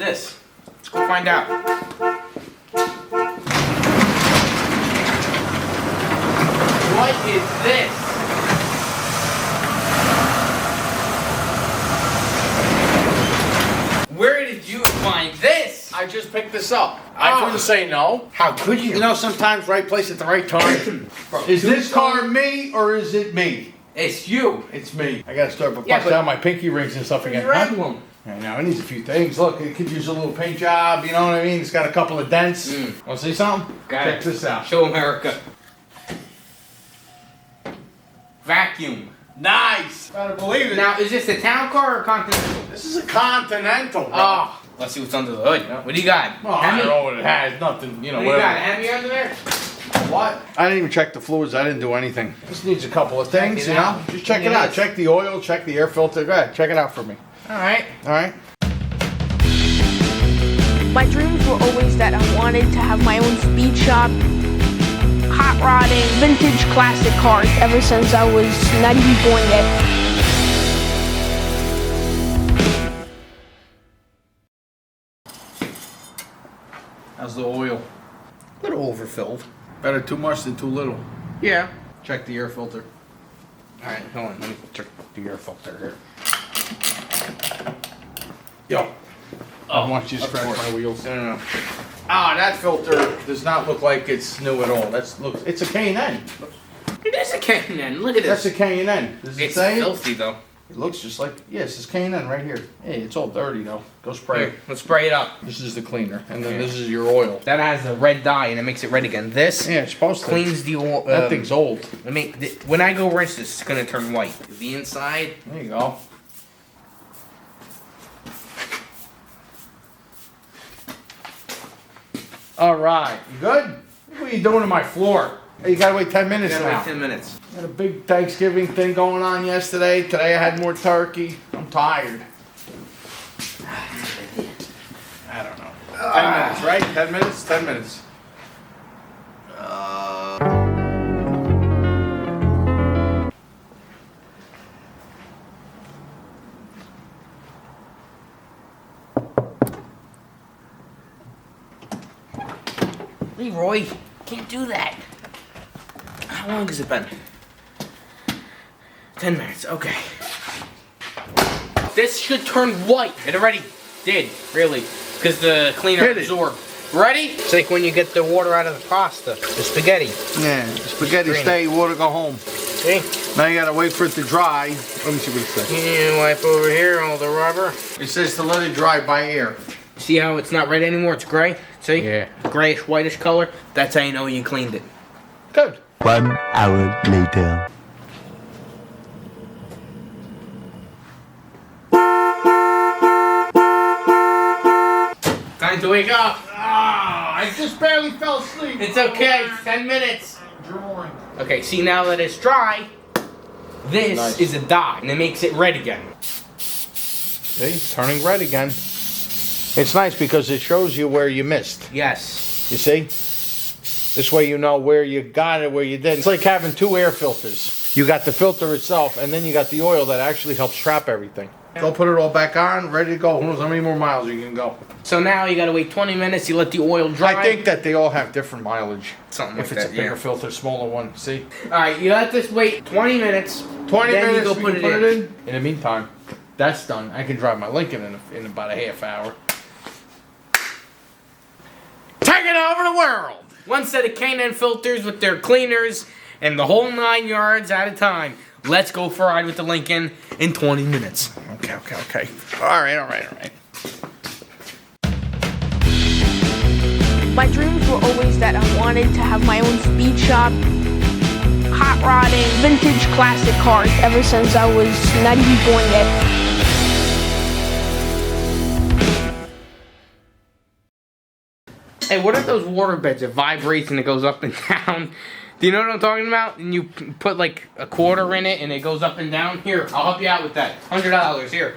this? Let's go find out. What is this? Where did you find this? I just picked this up. I couldn't say no. How could you? You know, sometimes right place at the right time. Is this car me or is it me? It's you. It's me. I gotta start Yeah, busting out my pinky rings and stuff again. Your emblem. I know, it needs a few things. Look, it could use a little paint job, you know what I mean? It's got a couple of dents. Wanna see something? Check this out. Show America. Vacuum. Nice! Gotta believe it. Now, is this a town car or a continental? This is a Continental, bro. Oh, let's see what's under the hood. What do you got? Well, I don't know what it has. Nothing, you know, What do you got? whatever. Hemi under there? What? I didn't even check the fluids. I didn't do anything. This needs a couple of things, it you know? out. Just check it out. Check the oil, check the air filter. Go ahead, check it out for me. Alright. Alright? My dreams were always that I wanted to have my own speed shop, hot rodding, vintage classic cars ever since I was not even born yet. How's the oil? A little overfilled. Better too much than too little. Yeah. Check the air filter. Alright, hold on. Let me check the air filter here. Yo. I want you to scratch my wheels. No. Ah, that filter does not look like it's new at all. It's a K&N. It is a K&N. Look at That's this. a K&N. Does it It's say it? filthy though. It looks just like, yes, it's K&N right here. Hey, it's all dirty though. Go spray it. Here, let's spray it up. This is the cleaner, and then this is your oil. That has a red dye and it makes it red again. This Yeah, it's supposed to. cleans the oil. That thing's old. When I go rinse this, it's gonna turn white. The inside. There you go. All right, you good? What are you doing to my floor? Hey, you gotta wait 10 minutes Gotta now. wait 10 minutes. Had a big Thanksgiving thing going on yesterday. Today I had more turkey. I'm tired. I don't know. 10 minutes, right? 10 minutes? 10 minutes. Leroy, can't do that. How long has it been? 10 minutes, okay. This should turn white. It already did, really, because the cleaner Hit it. absorbed. Ready? It's like when you get the water out of the pasta, the spaghetti. Yeah, spaghetti Green. stay, water go home. See? Now you gotta wait for it to dry. Let me see what it says. You wipe over here all the rubber. It says to let it dry by air. See how it's not red anymore? It's gray. See? Yeah. Grayish, whitish color. That's how you know you cleaned it. Good. 1 hour later. Time to wake up. I just barely fell asleep. It's okay. 10 minutes. Drawing. Okay, see now that it's dry, this Nice. is a dye, and it makes it red again. See, it's turning red again. It's nice because it shows you where you missed. Yes. You see? This way you know where you got it, where you didn't. It's like having two air filters. You got the filter itself, and then you got the oil that actually helps trap everything. Go put it all back on, ready to go. Who knows how many more miles you can go. So now you gotta wait 20 minutes, you let the oil dry. I think that they all have different mileage. Something If like it's that, a bigger yeah. filter, smaller one. See? Alright, you let this wait 20 minutes. 20 then minutes, you go we put can it in. in. In the meantime, that's done. I can drive my Lincoln in about a half hour. Taking over the world! One set of K&N filters with their cleaners and the whole 9 yards at a time. Let's go for a ride with the Lincoln in 20 minutes. Okay. All right. My dreams were always that I wanted to have my own speed shop, hot rodding, vintage classic cars ever since I was not even born yet. Hey, what are those water beds? It vibrates and it goes up and down. Do you know what I'm talking about? And you put like a quarter in it and it goes up and down. Here, I'll help you out with that. $100 here.